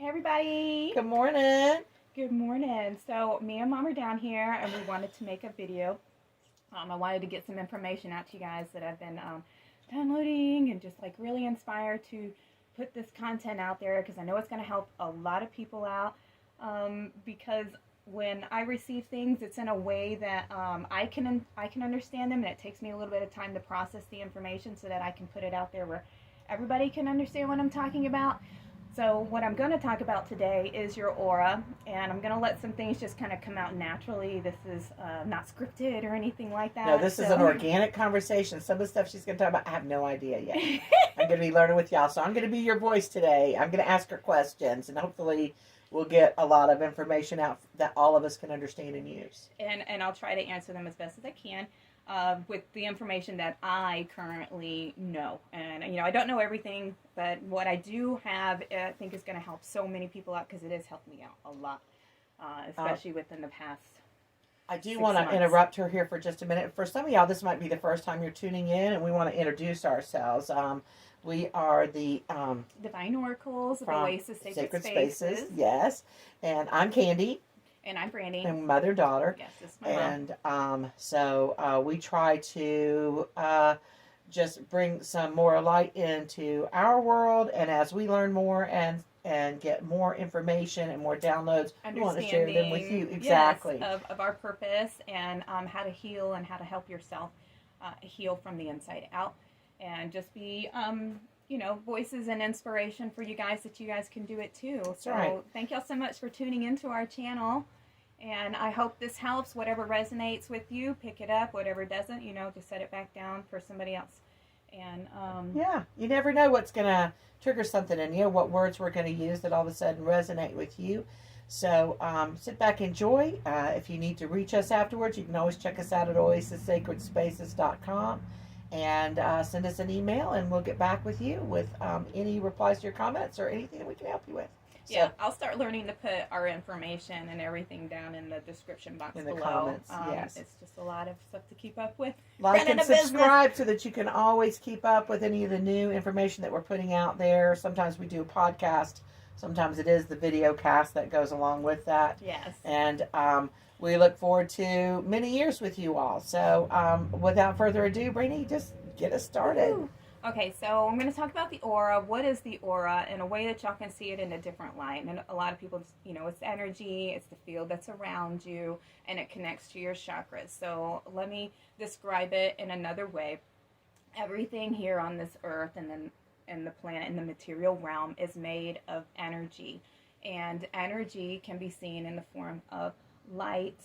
Hey everybody! Good morning. Good morning. So me and Mom are down here and we wanted to make a video. I wanted to get some information out to you guys that I've been downloading and just like really inspired to put this content out there because I know it's going to help a lot of people out because when I receive things, it's in a way that I can understand them, and it takes me a little bit of time to process the information so that I can put it out there where everybody can understand what I'm talking about. So what I'm going to talk about today is your aura, and I'm going to let some things just kind of come out naturally. This is not scripted or anything like that. No, this is an organic conversation. Some of the stuff she's going to talk about, I have no idea yet. I'm going to be learning with y'all, so I'm going to be your voice today. I'm going to ask her questions, and hopefully we'll get a lot of information out that all of us can understand and use. And I'll try to answer them as best as I can. With the information that I currently know. And, I don't know everything, but what I do have, I think is going to help so many people out because it has helped me out a lot, especially within the past I do want to interrupt her here for just a minute. For some of y'all, this might be the first time you're tuning in, and we want to introduce ourselves. We are the Divine Oracles of Oasis Sacred Spaces. Yes. And I'm Candy. And I'm Brandy. And mother-daughter. Yes, this is my mom. And so we try to just bring some more light into our world. And as we learn more and get more information and more downloads, we want to share them with you. Exactly. Yes, of our purpose and how to heal and how to help yourself heal from the inside out. And just be, voices and inspiration for you guys that you guys can do it too. So right. Thank y'all so much for tuning into our channel. And I hope this helps. Whatever resonates with you, pick it up. Whatever doesn't, just set it back down for somebody else. And yeah, you never know what's going to trigger something in you, what words we're going to use that all of a sudden resonate with you. So sit back, enjoy. If you need to reach us afterwards, you can always check us out at oasissacredspaces.com and send us an email, and we'll get back with you with any replies to your comments or anything that we can help you with. So, yeah, I'll start learning to put our information and everything down in the description box below. The comments, yes. It's just a lot of stuff to keep up with. Like and subscribe so that you can always keep up with any of the new information that we're putting out there. Sometimes we do a podcast. Sometimes it is the video cast that goes along with that. Yes. And we look forward to many years with you all. So without further ado, Brainy, just get us started. Woo. Okay, so I'm going to talk about the aura. What is the aura in a way that y'all can see it in a different light? And a lot of people, it's energy, it's the field that's around you, and it connects to your chakras. So let me describe it in another way. Everything here on this earth and then in the planet, in the material realm, is made of energy. And energy can be seen in the form of light,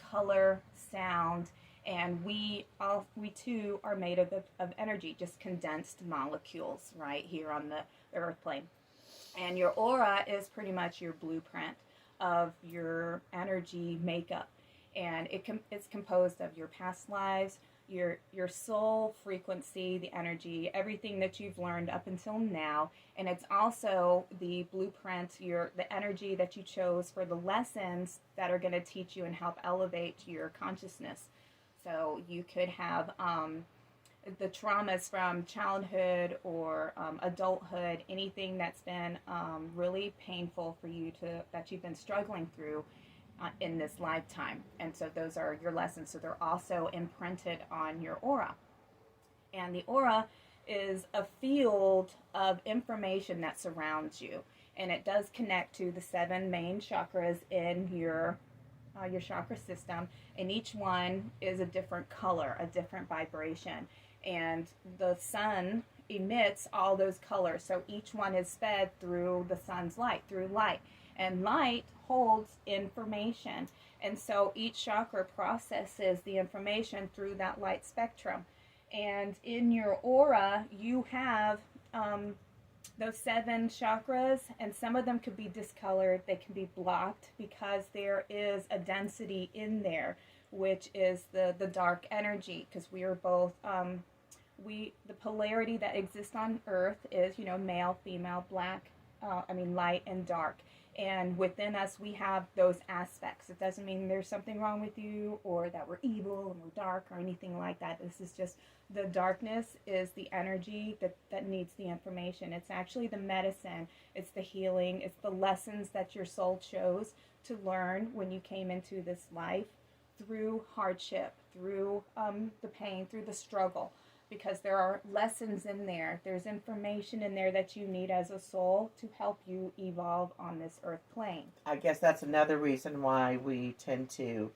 color, sound, and we too are made of energy, just condensed molecules right here on the earth plane. And your aura is pretty much your blueprint of your energy makeup. And it's composed of your past lives, your soul frequency, the energy, everything that you've learned up until now. And it's also the blueprint, the energy that you chose for the lessons that are going to teach you and help elevate your consciousness. So you could have the traumas from childhood or adulthood, anything that's been really painful for you that you've been struggling through in this lifetime. And so those are your lessons. So they're also imprinted on your aura. And the aura is a field of information that surrounds you. And it does connect to the 7 main chakras in your chakra system, and each one is a different color, a different vibration, and the sun emits all those colors, so each one is fed through the sun's light, through light, and light holds information, and so each chakra processes the information through that light spectrum. And in your aura you have those 7 chakras, and some of them could be discolored, they can be blocked because there is a density in there, which is the dark energy, because we are both, the polarity that exists on earth is, male, female, black, light and dark. And within us, we have those aspects. It doesn't mean there's something wrong with you or that we're evil and we're dark or anything like that. This is just the darkness is the energy that needs the information. It's actually the medicine, it's the healing, it's the lessons that your soul chose to learn when you came into this life through hardship, through the pain, through the struggle. Because there are lessons in there. There's information in there that you need as a soul to help you evolve on this earth plane. I guess that's another reason why we tend to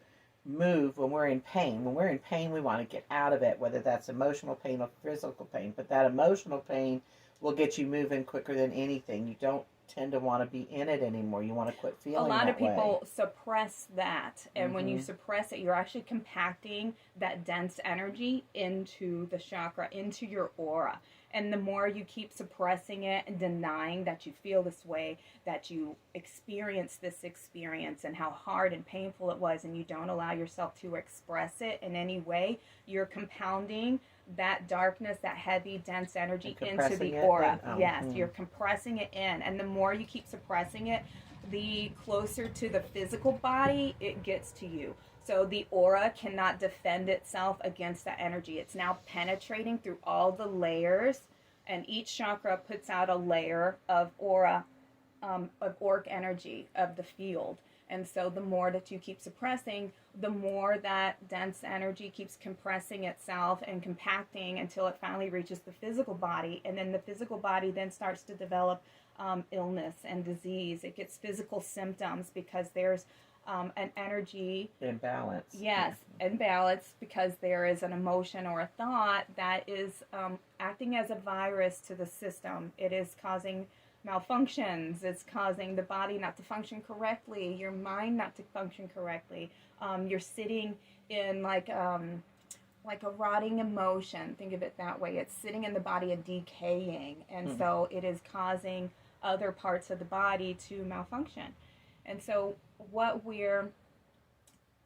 move when we're in pain. When we're in pain, we want to get out of it, whether that's emotional pain or physical pain. But that emotional pain will get you moving quicker than anything. You don't tend to want to be in it anymore. You want to quit feeling that way. A lot of people suppress that, and when you suppress it, you're actually compacting that dense energy into the chakra, into your aura. And the more you keep suppressing it and denying that you feel this way, that you experience this experience and how hard and painful it was, and you don't allow yourself to express it in any way, you're compounding that darkness, that heavy, dense energy into the aura. Yes, you're compressing it in. And the more you keep suppressing it, the closer to the physical body it gets to you. So the aura cannot defend itself against that energy. It's now penetrating through all the layers, and each chakra puts out a layer of aura, of auric energy, of the field. And so the more that you keep suppressing, the more that dense energy keeps compressing itself and compacting until it finally reaches the physical body. And then the physical body then starts to develop illness and disease. It gets physical symptoms because there's an energy imbalance. Yes, imbalance, because there is an emotion or a thought that is acting as a virus to the system. It is causing malfunctions. It's causing the body not to function correctly, your mind not to function correctly. You're sitting in like a rotting emotion. Think of it that way. It's sitting in the body and decaying, and so it is causing other parts of the body to malfunction. And so what we're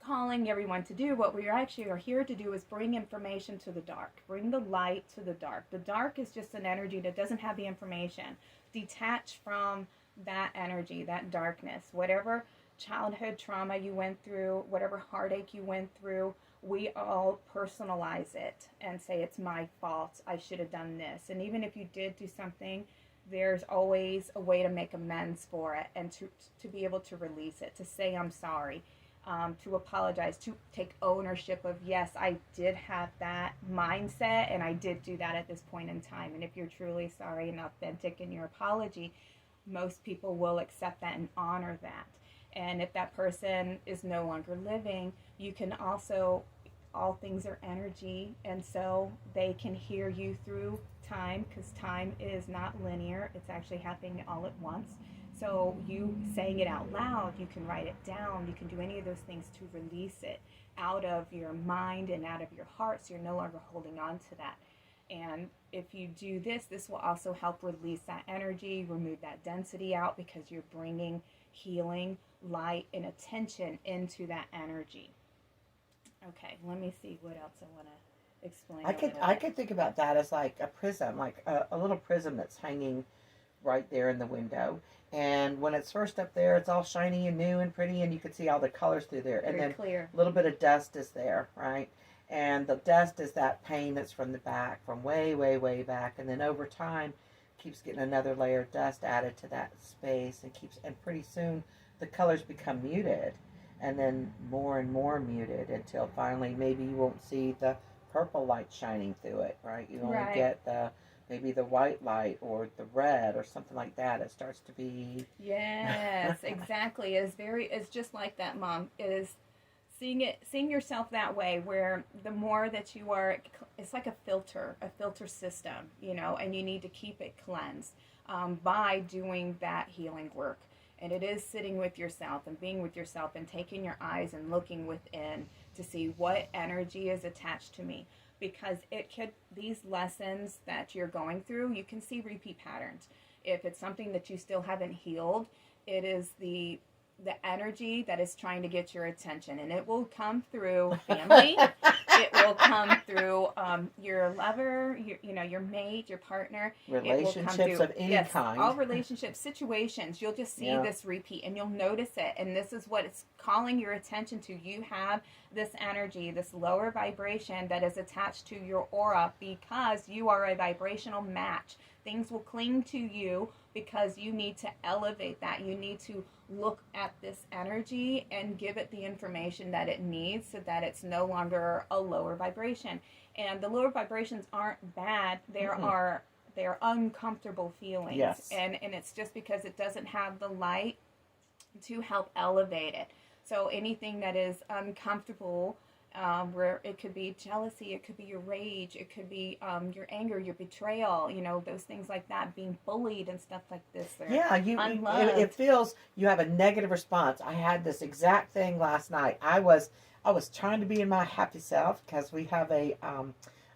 calling everyone to do, what we actually are here to do, is bring information to the dark. Bring the light to the dark. The dark is just an energy that doesn't have the information. Detach from that energy, that darkness. Whatever childhood trauma you went through, whatever heartache you went through, we all personalize it and say, it's my fault, I should have done this. And even if you did do something, there's always a way to make amends for it, and to be able to release it, to say I'm sorry, to apologize, to take ownership of, yes, I did have that mindset and I did do that at this point in time. And if you're truly sorry and authentic in your apology, most people will accept that and honor that. And if that person is no longer living, you can also, all things are energy, and so they can hear you through time, because time is not linear. It's actually happening all at once. So you saying it out loud, you can write it down, you can do any of those things to release it out of your mind and out of your heart, so you're no longer holding on to that. And if you do this, this will also help release that energy, remove that density out, because you're bringing healing, light, and attention into that energy. Okay, let me see what else I want to explain. I could think about that as like a prism, like a little prism that's hanging right there in the window. And when it's first up there, it's all shiny and new and pretty, and you can see all the colors through there. And very then clear. A little bit of dust is there, right? And the dust is that pain that's from the back, from way, way, way back. And then over time, keeps getting another layer of dust added to that space, and pretty soon the colors become muted, and then more and more muted, until finally maybe you won't see the purple light shining through it, right? You only get maybe the white light or the red or something like that. It starts to be... Yes, exactly. It's just like that, Mom. Is seeing yourself that way, where the more that you are, it's like a filter system, and you need to keep it cleansed by doing that healing work. And it is sitting with yourself and being with yourself and taking your eyes and looking within to see what energy is attached to me. Because these lessons that you're going through, you can see repeat patterns. If it's something that you still haven't healed, it is the the energy that is trying to get your attention, and it will come through family. It will come through your lover, your mate, your partner. Relationships of any kind. All relationships, situations. You'll just see this repeat, and you'll notice it. And this is what it's calling your attention to. You have this energy, this lower vibration that is attached to your aura because you are a vibrational match. Things will cling to you because you need to elevate that. You need to look at this energy and give it the information that it needs so that it's no longer a lower vibration. And the lower vibrations aren't bad. They're uncomfortable feelings. Yes. And it's just because it doesn't have the light to help elevate it. So anything that is uncomfortable, where it could be jealousy, it could be your rage, it could be your anger, your betrayal, those things like that, being bullied and stuff like this. It feels you have a negative response. I had this exact thing last night. I was trying to be in my happy self because we have a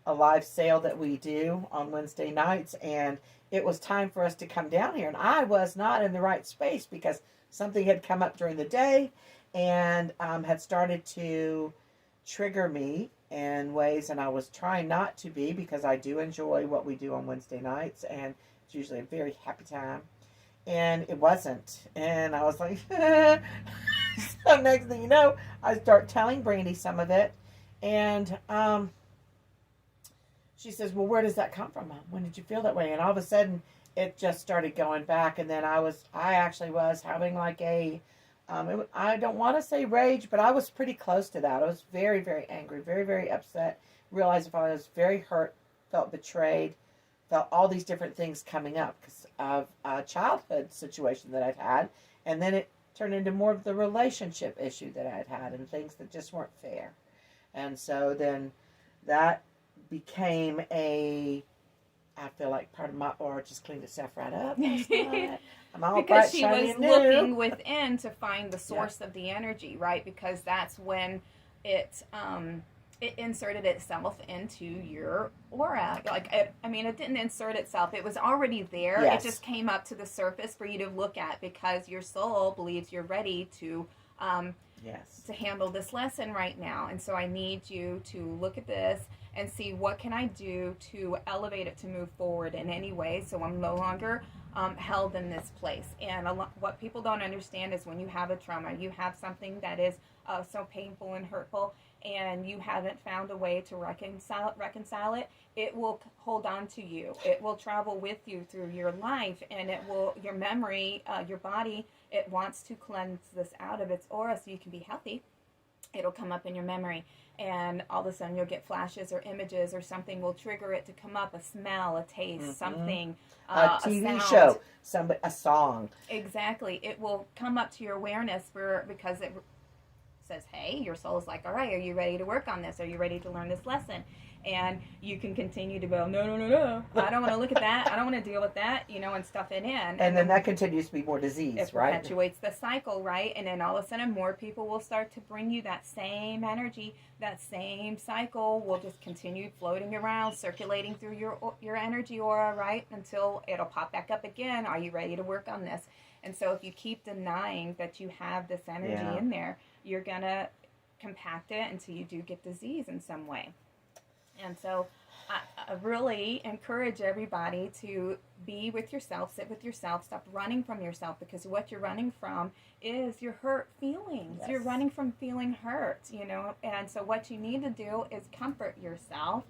live sale that we do on Wednesday nights, and it was time for us to come down here, and I was not in the right space because something had come up during the day and had started to trigger me in ways, and I was trying not to be because I do enjoy what we do on Wednesday nights, and it's usually a very happy time, and it wasn't, and I was like so next thing you know, I start telling Brandy some of it, and she says, well, where does that come from, Mom? When did you feel that way? And all of a sudden it just started going back, and then I actually was having like a I don't want to say rage, but I was pretty close to that. I was very, very angry, very, very upset. Realized I was very hurt, felt betrayed, felt all these different things coming up because of a childhood situation that I'd had. And then it turned into more of the relationship issue that I'd had and things that just weren't fair. And so then that became I feel like part of my aura just cleaned itself right up. I'm all because bright, she shiny, was and new. looking within to find the source of the energy, right? Because that's when it inserted itself into your aura. It didn't insert itself. It was already there. Yes. It just came up to the surface for you to look at because your soul believes you're ready to handle this lesson right now. And so I need you to look at this and see what can I do to elevate it to move forward in any way so I'm no longer held in this place. And what people don't understand is when you have a trauma, you have something that is so painful and hurtful, and you haven't found a way to reconcile it, it will hold on to you. It will travel with you through your life, and your memory, your body, it wants to cleanse this out of its aura so you can be healthy. It'll come up in your memory, and all of a sudden you'll get flashes or images or something will trigger it to come up, a smell, a taste, something, a TV show, a song. Exactly. It will come up to your awareness because it says, hey, your soul's like, all right, are you ready to work on this? Are you ready to learn this lesson? And you can continue to go, no, I don't want to look at that. I don't want to deal with that, and stuff it in. And then that continues to be more disease, right? It perpetuates the cycle, right? And then all of a sudden more people will start to bring you that same energy, that same cycle will just continue floating around, circulating through your energy aura, right? Until it'll pop back up again. Are you ready to work on this? And so if you keep denying that you have this energy in there, you're going to compact it until you do get disease in some way. And so I really encourage everybody to be with yourself, sit with yourself, stop running from yourself, because what you're running from is your hurt feelings. Yes. You're running from feeling hurt, and so what you need to do is comfort yourself,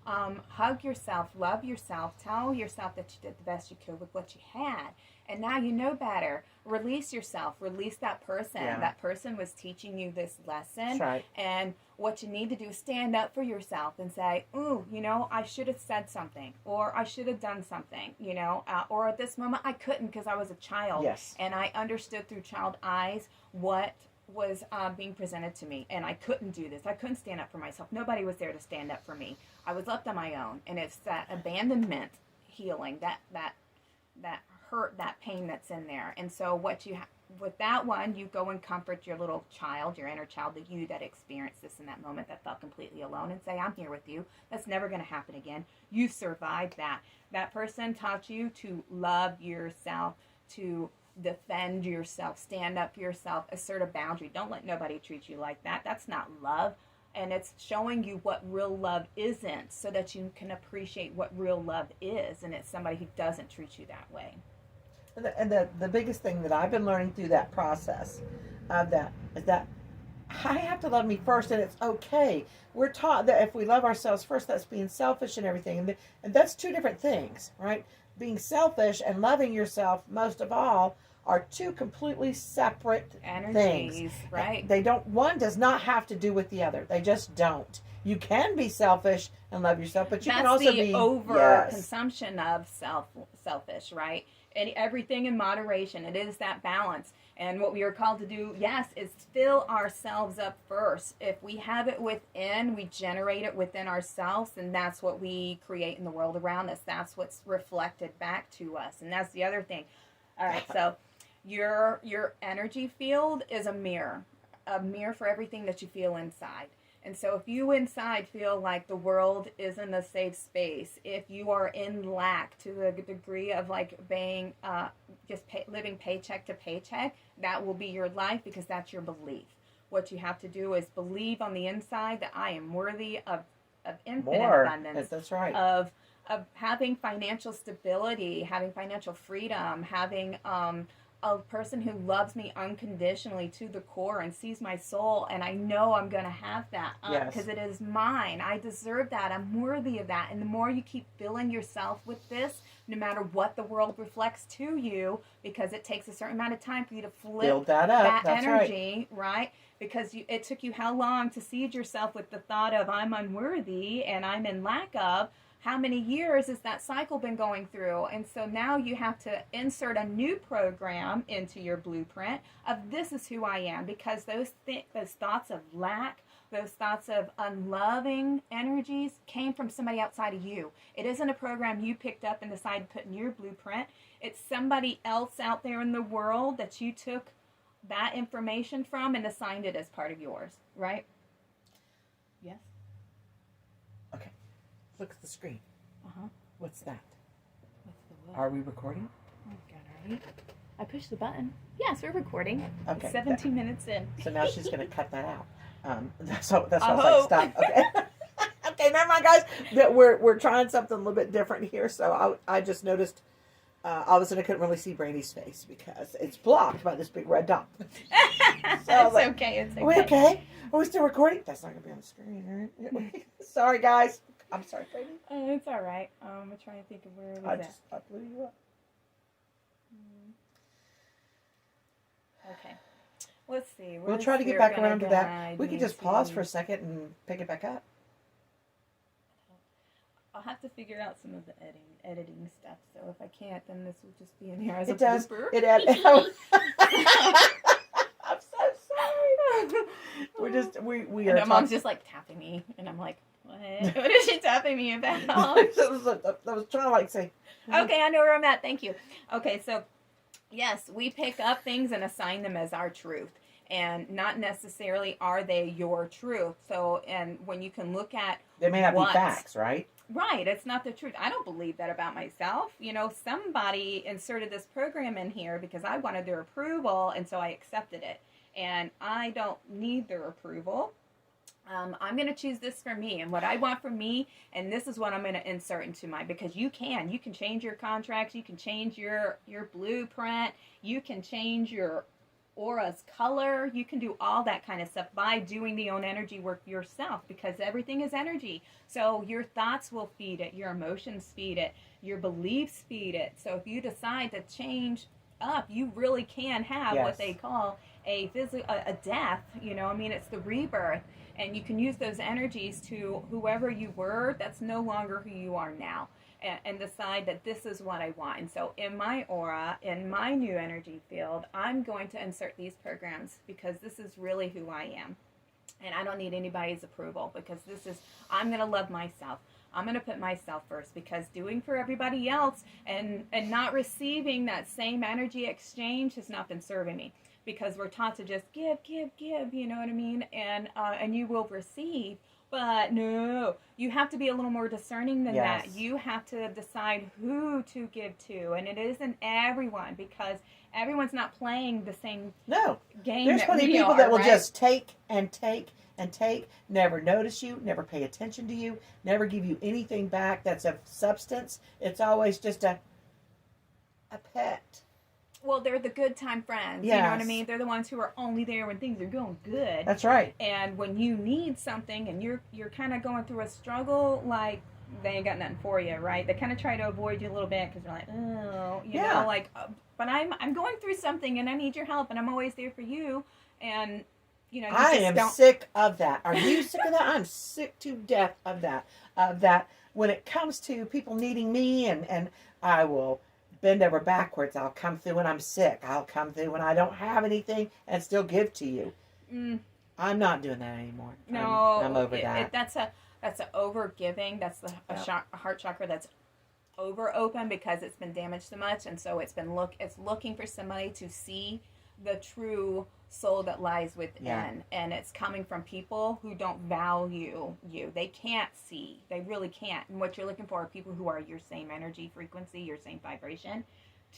hug yourself, love yourself, tell yourself that you did the best you could with what you had. And now you know better. Release yourself. Release that person. Yeah. That person was teaching you this lesson. That's right. And what you need to do is stand up for yourself and say, ooh, I should have said something. Or I should have done something, or at this moment I couldn't because I was a child. Yes. And I understood through child eyes what was being presented to me. And I couldn't do this. I couldn't stand up for myself. Nobody was there to stand up for me. I was left on my own. And it's that abandonment healing, that hurt, that pain that's in there. And so with that one, you go and comfort your little child, your inner child, the you that experienced this in that moment, that felt completely alone, and say, I'm here with you. That's never going to happen again. You survived that. That person taught you to love yourself, to defend yourself, stand up for yourself, assert a boundary. Don't let nobody treat you like that. That's not love. And it's showing you what real love isn't, so that you can appreciate what real love is, and it's somebody who doesn't treat you that way. And the biggest thing that I've been learning through that process of that is that I have to love me first, and it's okay. We're taught that if we love ourselves first, that's being selfish and everything. And that's two different things, right? Being selfish and loving yourself most of all are two completely separate energies, things. right? They don't, one does not have to do with the other. They just don't. You can be selfish and love yourself, but you can also be over consumption of selfish, right? And everything in moderation. It is that balance. And what we are called to do, yes, is fill ourselves up first. If we have it within, we generate it within ourselves, and that's what we create in the world around us. That's what's reflected back to us. And that's the other thing. All right, so your energy field is a mirror for everything that you feel inside. And so if you inside feel like the world isn't a safe space, if you are in lack to the degree of like being living paycheck to paycheck, that will be your life, because that's your belief. What you have to do is believe on the inside that I am worthy of infinite abundance. That's right. Of having financial stability, having financial freedom, having a person who loves me unconditionally to the core and sees my soul, and I know I'm going to have that because it is mine. I deserve that. I'm worthy of that. And the more you keep filling yourself with this, no matter what the world reflects to you, because it takes a certain amount of time for you to flip build that up. That's energy, right? Because it took you how long to seed yourself with the thought of I'm unworthy and I'm in lack of. How many years has that cycle been going through? And so now you have to insert a new program into your blueprint of this is who I am, because those thoughts of lack, those thoughts of unloving energies came from somebody outside of you. It isn't a program you picked up and decided to put in your blueprint. It's somebody else out there in the world that you took that information from and assigned it as part of yours, right? Yes? Okay. Look at the screen. Uh-huh. What's that? What's the what? Are we recording? Oh, God, are we? I pushed the button. Yes, we're recording. Okay. It's 17 minutes in. So now she's going to cut that out. That's why I was like, stop. Okay. Okay, never mind, guys. We're trying something a little bit different here. So I just noticed all of a sudden I couldn't really see Brandy's face because it's blocked by this big red dot. So it's okay. It's okay. Are we okay? Are we still recording? That's not going to be on the screen, right? Sorry, guys. I'm sorry, Brady. It's all right. I'm trying to think of where it was I blew you up. Okay. Let's see. We'll try to get back around to that. We can just pause for a second and pick it back up. I'll have to figure out some of the editing stuff. So if I can't, then this will just be in here as a blooper. It adds. I'm so sorry. We are. And mom's just like tapping me, and I'm like, what? What is she tapping me about? I was trying to like say. Okay, I know where I'm at. Thank you. Okay, so yes, we pick up things and assign them as our truth, and not necessarily are they your truth. So, and when you can look at they may not be facts, right? Right, it's not the truth. I don't believe that about myself. You know, somebody inserted this program in here because I wanted their approval, and so I accepted it. And I don't need their approval. I'm going to choose this for me and what I want for me, and this is what I'm going to insert into mine, because you can change your contracts, you can change your blueprint, you can change your aura's color, you can do all that kind of stuff by doing the own energy work yourself, because everything is energy. So your thoughts will feed it, your emotions feed it, your beliefs feed it. So if you decide to change up, you really can have what they call a death, you know, I mean, it's the rebirth. And you can use those energies to whoever you were, that's no longer who you are now. And decide that this is what I want. And so in my aura, in my new energy field, I'm going to insert these programs because this is really who I am. And I don't need anybody's approval, because I'm going to love myself. I'm going to put myself first, because doing for everybody else and not receiving that same energy exchange has not been serving me. Because we're taught to just give, you know what I mean? And you will receive But no, you have to be a little more discerning than Yes. that. You have to decide who to give to, and it isn't everyone, because everyone's not playing the same No. game. There's that plenty of we people are, that will right? just take and take and take, never notice you, never pay attention to you, never give you anything back that's of substance. It's always just a pet. Well, they're the good time friends. You know what I Yes. mean? They're the ones who are only there when things are going good. That's right. And when you need something and you're kind of going through a struggle, like, they ain't got nothing for you, right? They kind of try to avoid you a little bit because they're like, oh, you Yeah. know, like, but I'm going through something and I need your help and I'm always there for you. And, you know, you I just am don't. sick of that. Are you sick of that? I'm sick to death of that. When it comes to people needing me, and I will bend over backwards. I'll come through when I'm sick. I'll come through when I don't have anything and still give to you. I'm not doing that anymore. No, I'm over that. That's a over giving. That's a heart chakra that's over open because it's been damaged so much, and so it's looking for somebody to see the true soul that lies within. Yeah. And it's coming from people who don't value you. They can't see. They really can't. And what you're looking for are people who are your same energy frequency, your same vibration,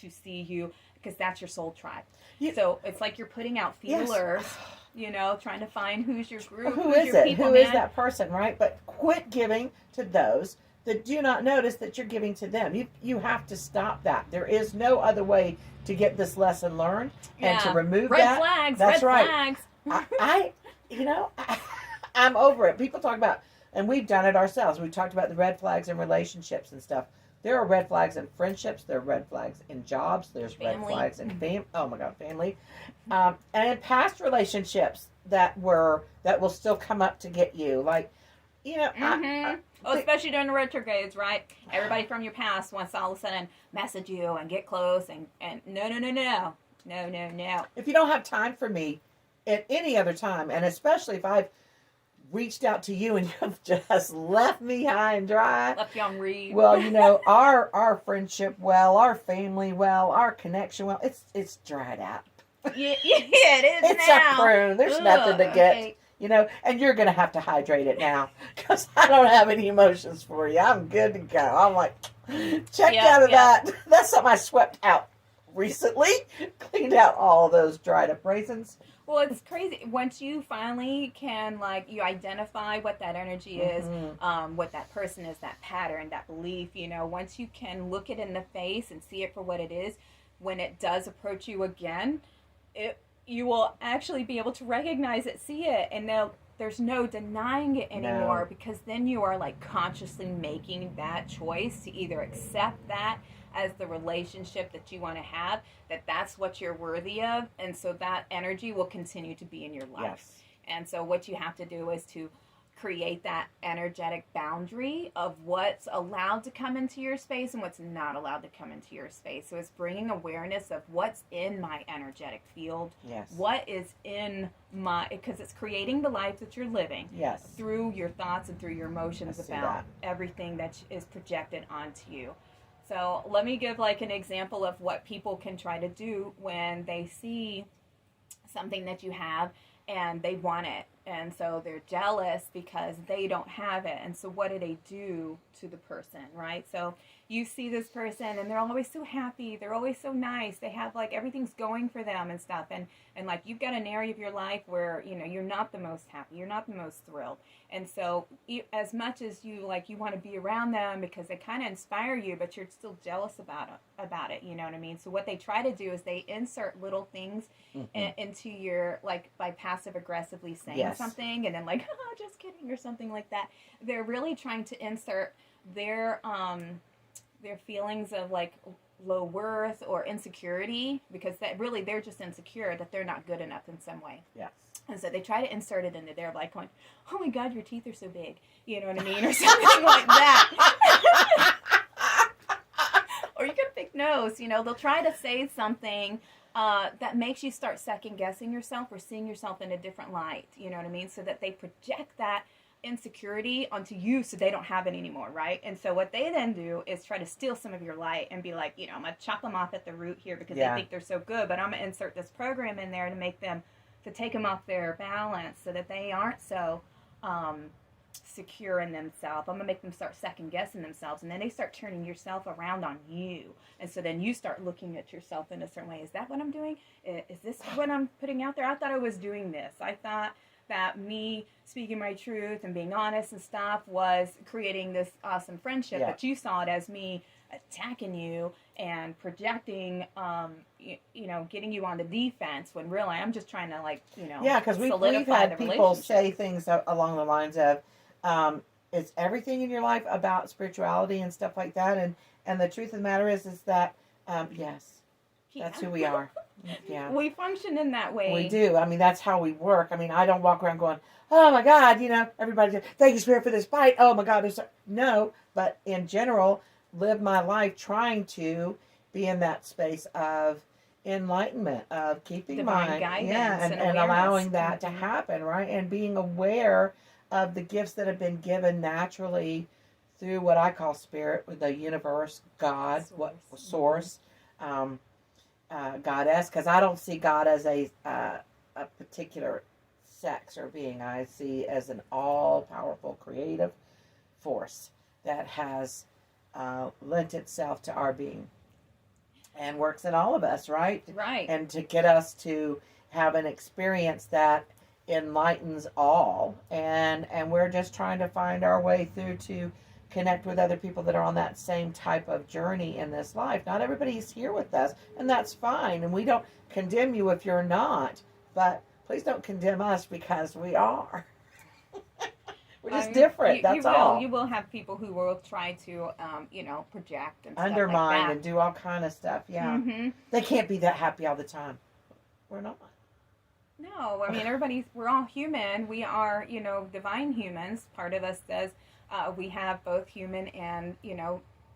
to see you, because that's your soul tribe. Yeah. So it's like you're putting out feelers, Yes. you know, trying to find who's your group, Who who's is your it? people, Who man. is that person, right? But quit giving to those that do not notice that you're giving to them. You have to stop that. There is no other way to get this lesson learned and to remove red that. flags. That's red right. flags. I'm over it. People talk about, and we've done it ourselves. We've talked about the red flags in relationships and stuff. There are red flags in friendships. There are red flags in jobs. There's red Family. flags in family, and in past relationships that will still come up to get you. Like, you know, Especially during the retrogrades, right? Everybody from your past wants to all of a sudden message you and get close and no. if you don't have time for me at any other time, and especially if I've reached out to you and you've just left me high and dry. Left you on read. Well, you know, our friendship, our family, our connection, it's dried out. Yeah, it is. It's now. a prune. There's nothing to get. Okay. You know, and you're going to have to hydrate it now because I don't have any emotions for you. I'm good to go. I'm like, checked out of that. That's something I swept out recently. Cleaned out all those dried up raisins. Well, it's crazy. Once you finally can, like, you identify what that energy is, what that person is, that pattern, that belief, you know, once you can look it in the face and see it for what it is, when it does approach you again, you will actually be able to recognize it, see it, and there's no denying it anymore, because then you are like consciously making that choice to either accept that as the relationship that you want to have, that's what you're worthy of, and so that energy will continue to be in your life. Yes. And so what you have to do is to create that energetic boundary of what's allowed to come into your space and what's not allowed to come into your space. So it's bringing awareness of what's in my energetic field. Yes. What is in because it's creating the life that you're living. Yes. Through your thoughts and through your emotions about everything that is projected onto you. So let me give like an example of what people can try to do when they see something that you have and they want it, and so they're jealous because they don't have it. And so what do they do to the person, right? So you see this person and they're always so happy, they're always so nice, they have like everything's going for them and stuff, and like you've got an area of your life where, you know, you're not the most happy, you're not the most thrilled. And so as much as you want to be around them because they kind of inspire you, but you're still jealous about it, you know what I mean? So what they try to do is they insert little things into your, like, by passive aggressively saying something and then like, oh, just kidding, or something like that. They're really trying to insert their feelings of like low worth or insecurity, because that really they're just insecure that they're not good enough in some way. Yes. And so they try to insert it into their, like, going, oh my God, your teeth are so big. You know what I mean? Or something like that. Or you got a big nose. You know, they'll try to say something that makes you start second guessing yourself or seeing yourself in a different light. You know what I mean? So that they project that insecurity onto you so they don't have it anymore, right? And so what they then do is try to steal some of your light and be like, you know, I'm going to chop them off at the root here because they think they're so good, but I'm going to insert this program in there to take them off their balance so that they aren't so secure in themselves. I'm gonna make them start second guessing themselves, and then they start turning yourself around on you, and so then you start looking at yourself in a certain way. Is that what I'm doing? Is this what I'm putting out there? I thought I was doing this. I thought that me speaking my truth and being honest and stuff was creating this awesome friendship, Yeah. but you saw it as me attacking you and projecting, getting you on the defense, when really I'm just trying to, like, Yeah, because we've solidify had the people relationship. say things along the lines of, "Is everything in your life about spirituality and stuff like that?" And the truth of the matter is that yes, that's Yeah. who we are. Yeah, We function in that way. we do. I mean, that's how we work. I mean, I don't walk around going, "Oh my God," everybody, thank you, Spirit, for this fight. Oh my God, no. But in general, live my life trying to be in that space of enlightenment, of keeping Divine my guidance and and allowing awareness. that to happen, right? And being aware of the gifts that have been given naturally through what I call spirit, the universe, God, what source, goddess, because I don't see God as a particular sex or being. I see as an all-powerful creative force that has lent itself to our being and works in all of us, right? Right. And to get us to have an experience that enlightens all, and we're just trying to find our way through to connect with other people that are on that same type of journey in this life. Not everybody's here with us, and that's fine, and we don't condemn you if you're not, but please don't condemn us because we are. We're just different. That's all. You will have people who will try to, project and Undermine stuff like and do all kind of stuff. Yeah, Mm-hmm. They can't be that happy all the time. We're not. No, I mean, we're all human. We are, divine humans. Part of us says we have both human and,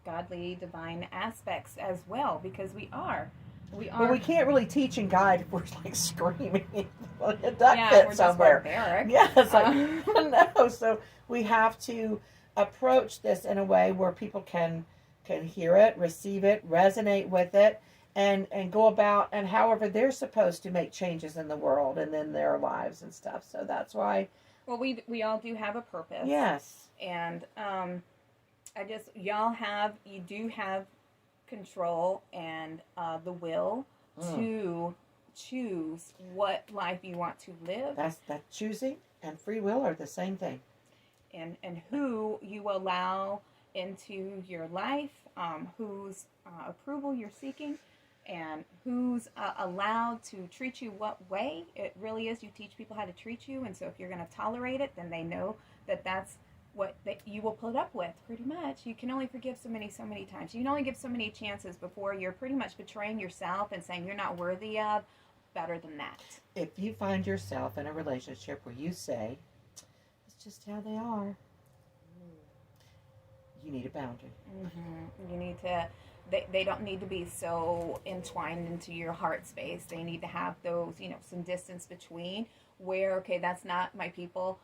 godly, divine aspects as well, because we are. But we can't really teach and guide if we're like screaming like a we're duck pit just somewhere. barbaric. Yeah, it's like no. So we have to approach this in a way where people can hear it, receive it, resonate with it, and go about and however they're supposed to make changes in the world and in their lives and stuff. So that's why. Well, we all do have a purpose. Yes. And you do have control and the will to choose what life you want to live. That choosing and free will are the same thing. And who you allow into your life, whose approval you're seeking, and who's allowed to treat you what way. It really is. You teach people how to treat you, and so if you're going to tolerate it, then they know that's what that you will put up with. Pretty much, you can only forgive so many times. You can only give so many chances before you're pretty much betraying yourself and saying you're not worthy of better than that. If you find yourself in a relationship where you say, "It's just how they are," you need a boundary. Mm-hmm. You need to. They don't need to be so entwined into your heart space. They need to have those, some distance between where, okay, that's not my people.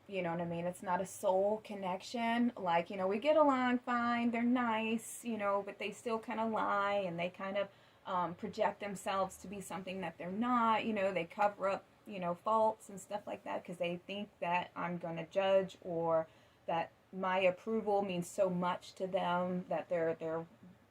You know what I mean? It's not a soul connection. Like, we get along fine. They're nice, but they still kind of lie and they kind of project themselves to be something that they're not. They cover up, faults and stuff like that because they think that I'm going to judge or that my approval means so much to them that they're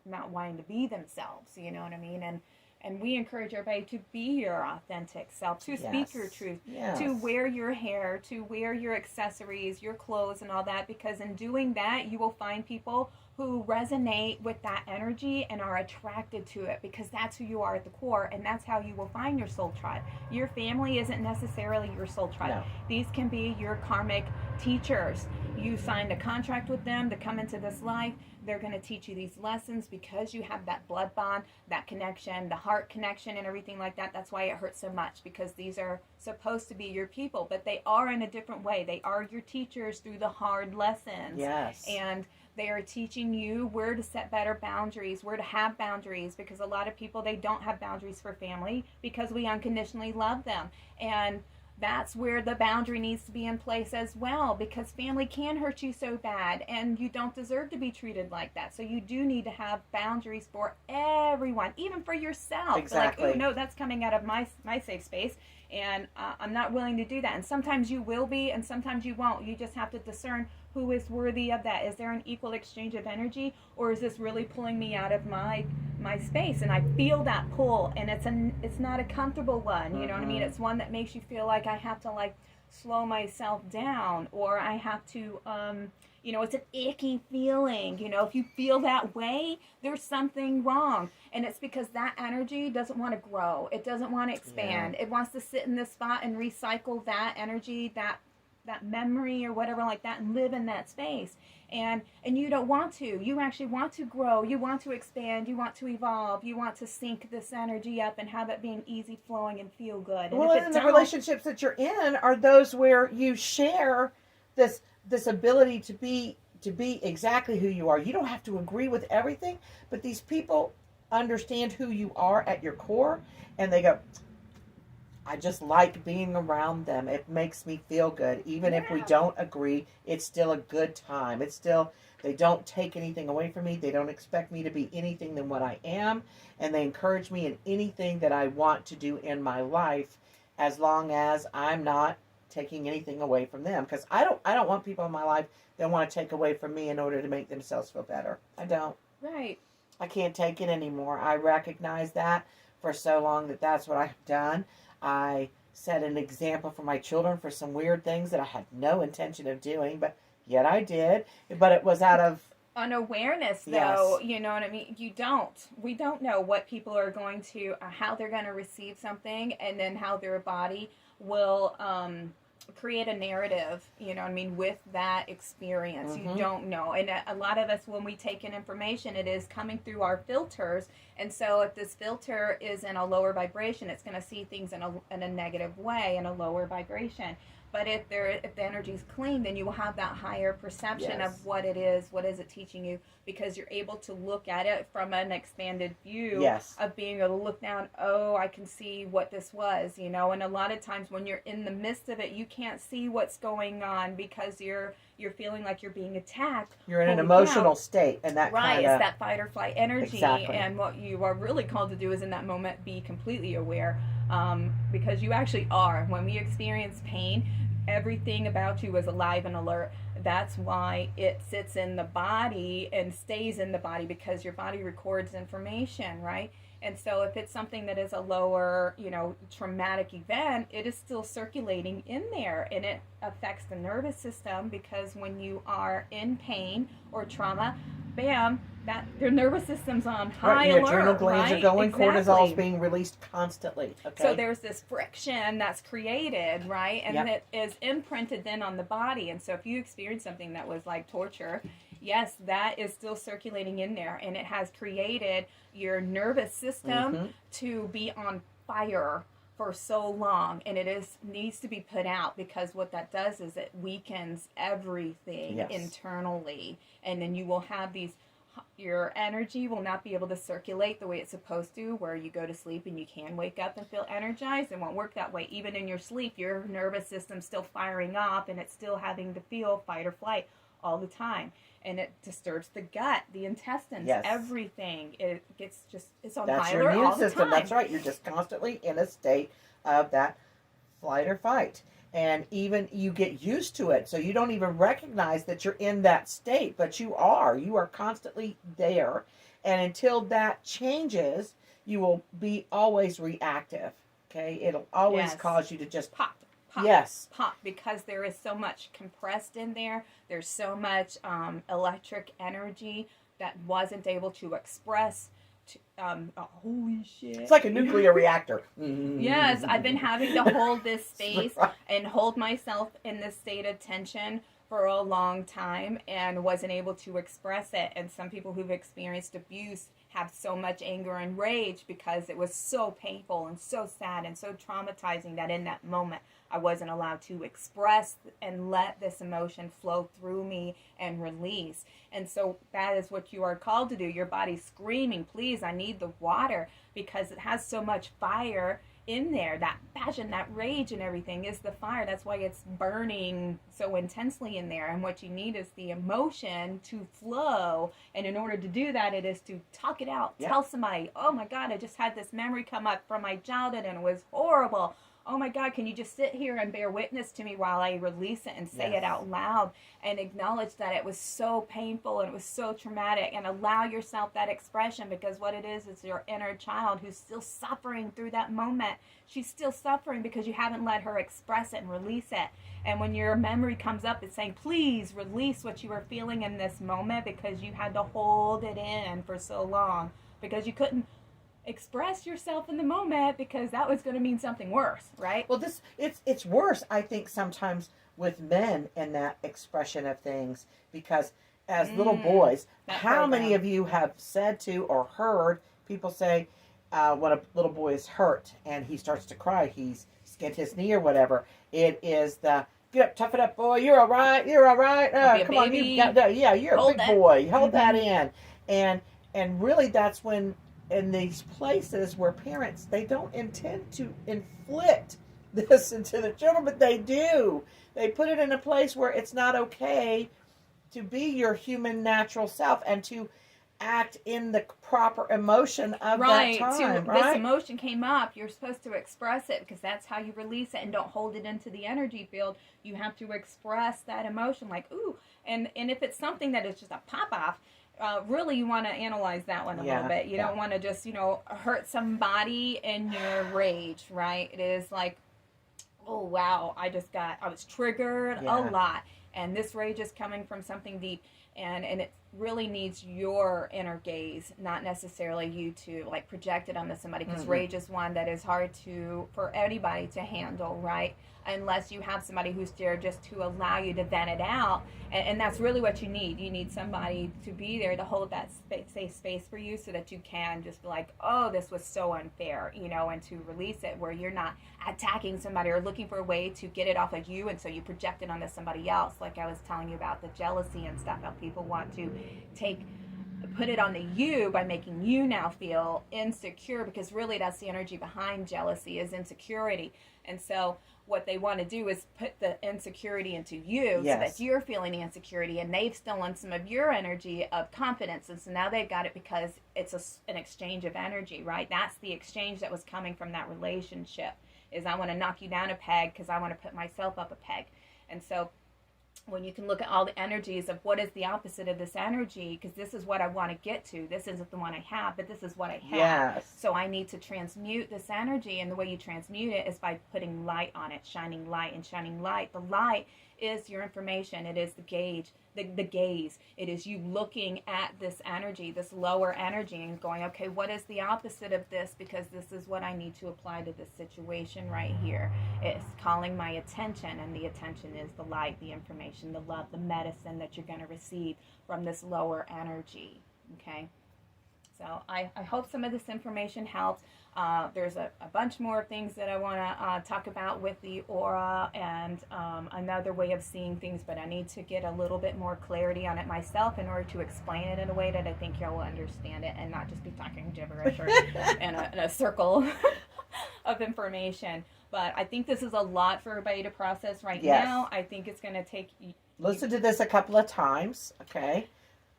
not wanting to be themselves, you know what I mean? And we encourage everybody to be your authentic self, to speak your truth, to wear your hair, to wear your accessories, your clothes and all that, because in doing that, you will find people who resonate with that energy and are attracted to it because that's who you are at the core, and that's how you will find your soul tribe. Your family isn't necessarily your soul tribe. No. These can be your karmic teachers. You signed a contract with them to come into this life. They're going to teach you these lessons because you have that blood bond, that connection, the heart connection and everything like that. That's why it hurts so much, because these are supposed to be your people, but they are in a different way. They are your teachers through the hard lessons. Yes. And they are teaching you where to set better boundaries, where to have boundaries, because a lot of people, they don't have boundaries for family because we unconditionally love them. And that's where the boundary needs to be in place as well, because family can hurt you so bad and you don't deserve to be treated like that. So you do need to have boundaries for everyone, even for yourself. Exactly. Like, oh no, that's coming out of my safe space, and I'm not willing to do that. And sometimes you will be, and sometimes you won't. You just have to discern who is worthy of that. Is there an equal exchange of energy, or is this really pulling me out of my space? And I feel that pull, and it's not a comfortable one. You know what I mean? It's one that makes you feel like I have to like slow myself down, or I have to it's an icky feeling. If you feel that way, there's something wrong. And it's because that energy doesn't want to grow. It doesn't want to expand. It wants to sit in this spot and recycle that energy, that memory or whatever like that, and live in that space. And you don't want to. You actually want to grow. You want to expand. You want to evolve. You want to sync this energy up and have it being easy flowing and feel good. And well, and the relationships that you're in are those where you share this ability to be exactly who you are. You don't have to agree with everything, but these people understand who you are at your core, and they go, I just like being around them. It makes me feel good. Even if we don't agree, it's still a good time. It's still, they don't take anything away from me. They don't expect me to be anything than what I am. And they encourage me in anything that I want to do in my life, as long as I'm not taking anything away from them. Because I don't want people in my life that want to take away from me in order to make themselves feel better. I don't. Right. I can't take it anymore. I recognize that for so long that's what I've done. I set an example for my children for some weird things that I had no intention of doing, but yet I did. But it was out of unawareness, though. You know what I mean? We don't know what people are going to, how they're going to receive something, and then how their body will create a narrative, you know what I mean, with that experience. You don't know. And a lot of us, when we take in information, it is coming through our filters. And so if this filter is in a lower vibration, it's going to see things in a negative way, in a lower vibration. But if the energy is clean, then you will have that higher perception of what it is it teaching you, because you're able to look at it from an expanded view of being able to look down, oh, I can see what this was, and a lot of times when you're in the midst of it, you can't see what's going on because you're feeling like you're being attacked. You're in an emotional state, and that it's that fight or flight energy. Exactly. And what you are really called to do is in that moment be completely aware, because you actually are. When we experience pain, everything about you is alive and alert. That's why it sits in the body and stays in the body, because your body records information, right? And so if it's something that is a lower, traumatic event, it is still circulating in there, and it affects the nervous system, because when you are in pain or trauma, bam, that your nervous system's on high alert. Your adrenal glands are going, cortisol's being released constantly. Okay. So there's this friction that's created, right? And it is imprinted then on the body. And so if you experience something that was like torture, yes, that is still circulating in there, and it has created your nervous system to be on fire for so long, and needs to be put out, because what that does is it weakens everything internally, and then you will have your energy will not be able to circulate the way it's supposed to, where you go to sleep and you can wake up and feel energized. It won't work that way. Even in your sleep, your nervous system's still firing up, and it's still having to feel fight or flight all the time. And it disturbs the gut, the intestines, everything. It gets it's on high alert all the time. That's your immune system. That's right. You're just constantly in a state of that flight or fight. And even you get used to it, so you don't even recognize that you're in that state, but you are. You are constantly there. And until that changes, you will be always reactive. Okay? It'll always cause you to just pop, because there is so much compressed in there. There's so much electric energy that wasn't able to express. Holy shit. It's like a nuclear reactor. Yes, I've been having to hold this space and hold myself in this state of tension for a long time, and wasn't able to express it. And some people who've experienced abuse have so much anger and rage because it was so painful and so sad and so traumatizing that in that moment I wasn't allowed to express and let this emotion flow through me and release. And so that is what you are called to do. Your body's screaming, please, I need the water, because it has so much fire in there, that passion, that rage and everything is the fire. That's why it's burning so intensely in there. And what you need is the emotion to flow. And in order to do that, it is to talk it out. Yeah. Tell somebody, oh my God, I just had this memory come up from my childhood and it was horrible. Oh my God, can you just sit here and bear witness to me while I release it and say it out loud and acknowledge that it was so painful and it was so traumatic, and allow yourself that expression, because what it is your inner child who's still suffering through that moment. She's still suffering because you haven't let her express it and release it. And when your memory comes up, it's saying, please release what you were feeling in this moment because you had to hold it in for so long because you couldn't express yourself in the moment because that was going to mean something worse, right? Well, it's worse, I think, sometimes with men in that expression of things, because as little boys, how many of you have said to or heard people say when a little boy is hurt and he starts to cry, he's skinned his knee or whatever, it is the get up, tough it up, boy, you're all right, come on, you got that, yeah, you're a big boy, hold that in. And really that's when, in these places where parents, they don't intend to inflict this into the children, but they do. They put it in a place where it's not okay to be your human natural self and to act in the proper emotion of that time, right? This emotion came up, you're supposed to express it because that's how you release it, and don't hold it into the energy field. You have to express that emotion like, ooh, and if it's something that is just a pop-off, really you want to analyze that one a little bit. You don't want to just, hurt somebody in your rage, right? It is like, oh wow, I was triggered a lot, and this rage is coming from something deep, and it really needs your inner gaze, not necessarily you to like project it onto somebody, because rage is one that is hard for anybody to handle, right? Unless you have somebody who's there just to allow you to vent it out. And that's really what you need. You need somebody to be there to hold that safe space for you so that you can just be like, oh, this was so unfair, and to release it where you're not attacking somebody or looking for a way to get it off of you, and so you project it onto somebody else. Like I was telling you about the jealousy and stuff, how people want to put it onto you by making you now feel insecure, because really that's the energy behind jealousy, is insecurity. And so what they want to do is put the insecurity into you, so that you're feeling the insecurity, and they've stolen some of your energy of confidence, and so now they've got it because it's an exchange of energy, right? That's the exchange that was coming from that relationship, is I want to knock you down a peg because I want to put myself up a peg. And so when you can look at all the energies of what is the opposite of this energy, because this is what I want to get to. This isn't the one I have, but this is what I have. Yes. So I need to transmute this energy, and the way you transmute it is by putting light on it, shining light. And shining light, the light is your information. It is the gauge, the gaze. It is you looking at this energy, this lower energy, and going, okay, what is the opposite of this? Because this is what I need to apply to this situation right here. It's calling my attention, and the attention is the light, the information, the love, the medicine that you're going to receive from this lower energy. Okay? So I hope some of this information helps. There's a bunch more things that I want to talk about with the aura and another way of seeing things, but I need to get a little bit more clarity on it myself in order to explain it in a way that I think y'all will understand it and not just be talking gibberish or in a circle of information. But I think this is a lot for everybody to process right now. I think it's going to take... Listen to this a couple of times, okay?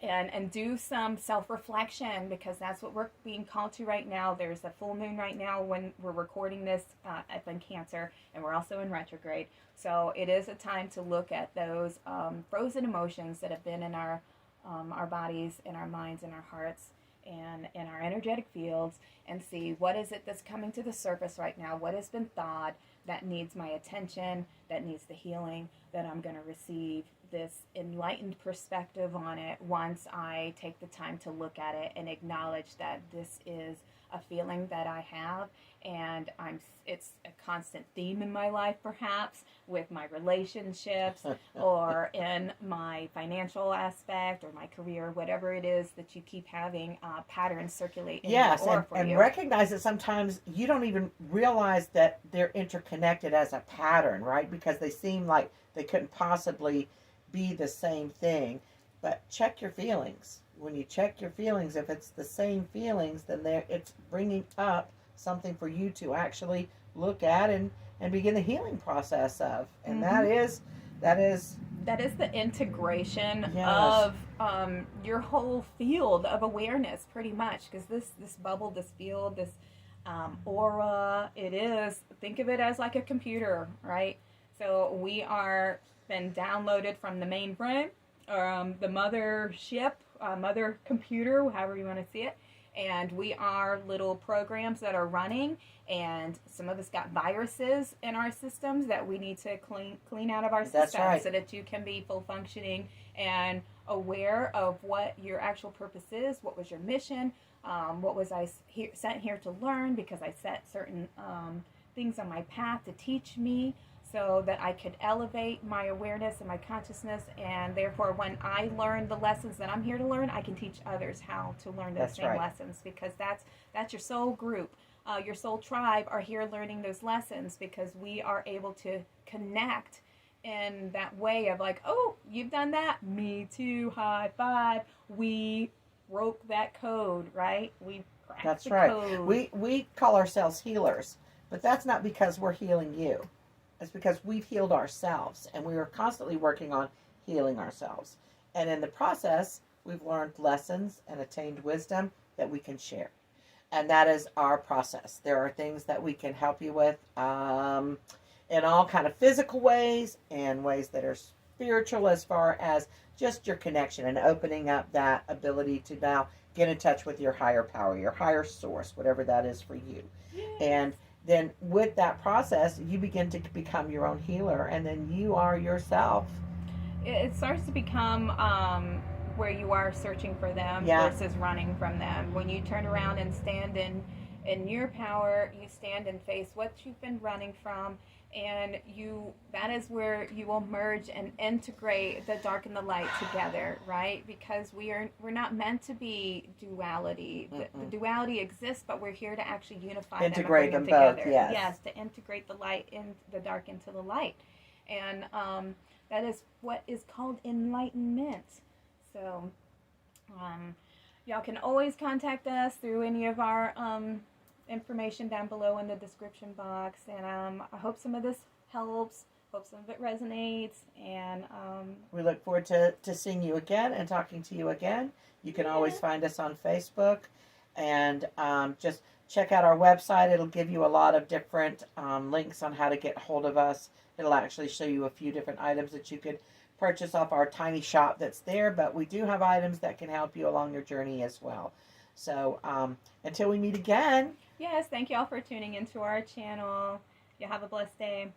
And do some self-reflection, because that's what we're being called to right now. There's a full moon right now when we're recording this up in Cancer, and we're also in retrograde. So it is a time to look at those frozen emotions that have been in our bodies, in our minds, in our hearts, and in our energetic fields, and see what is it that's coming to the surface right now, what has been thawed that needs my attention, that needs the healing, that I'm going to receive this enlightened perspective on it once I take the time to look at it and acknowledge that this is a feeling that I have, and it's a constant theme in my life, perhaps with my relationships or in my financial aspect or my career, whatever it is that you keep having patterns circulate in your aura for you. And recognize that sometimes you don't even realize that they're interconnected as a pattern, right? Because they seem like they couldn't possibly be the same thing. But check your feelings. When you check your feelings, if it's the same feelings, then it's bringing up something for you to actually look at and begin the healing process of. And that is the integration yes. of your whole field of awareness, pretty much. Because this bubble, this field, this aura, think of it as like a computer, right? So we are been downloaded from the mainframe, the mothership, mother computer, however you want to see it. And we are little programs that are running, and some of us got viruses in our systems that we need to clean out of our systems. That's right. So that you can be full functioning and aware of what your actual purpose is, what was your mission, what was I sent here to learn, because I set certain things on my path to teach me, so that I could elevate my awareness and my consciousness, and therefore when I learn the lessons that I'm here to learn, I can teach others how to learn those same lessons, because that's your soul group. Your soul tribe are here learning those lessons, because we are able to connect in that way of like, oh, you've done that, me too, high five. We broke that code, right? We cracked the code. We call ourselves healers, but that's not because we're healing you. It's because we've healed ourselves, and we are constantly working on healing ourselves. And in the process, we've learned lessons and attained wisdom that we can share. And that is our process. There are things that we can help you with in all kind of physical ways and ways that are spiritual, as far as just your connection and opening up that ability to now get in touch with your higher power, your higher source, whatever that is for you. Yes. And then with that process, you begin to become your own healer, and then you are yourself. It starts to become where you are searching for them versus running from them. When you turn around and stand in your power, you stand and face what you've been running from, and that is where you will merge and integrate the dark and the light together, right? Because we're not meant to be duality. The duality exists, but we're here to actually unify integrate them and bring them together. Both, yes, to integrate the light in the dark into the light, and that is what is called enlightenment. So y'all can always contact us through any of our information down below in the description box, and I hope some of this helps, hope some of it resonates, and we look forward to seeing you again and talking to you again. You can always find us on Facebook, and just check out our website. It'll give you a lot of different links on how to get hold of us. It'll actually show you a few different items that you could purchase off our tiny shop that's there, but we do have items that can help you along your journey as well. So until we meet again. Yes, thank you all for tuning into our channel. You have a blessed day.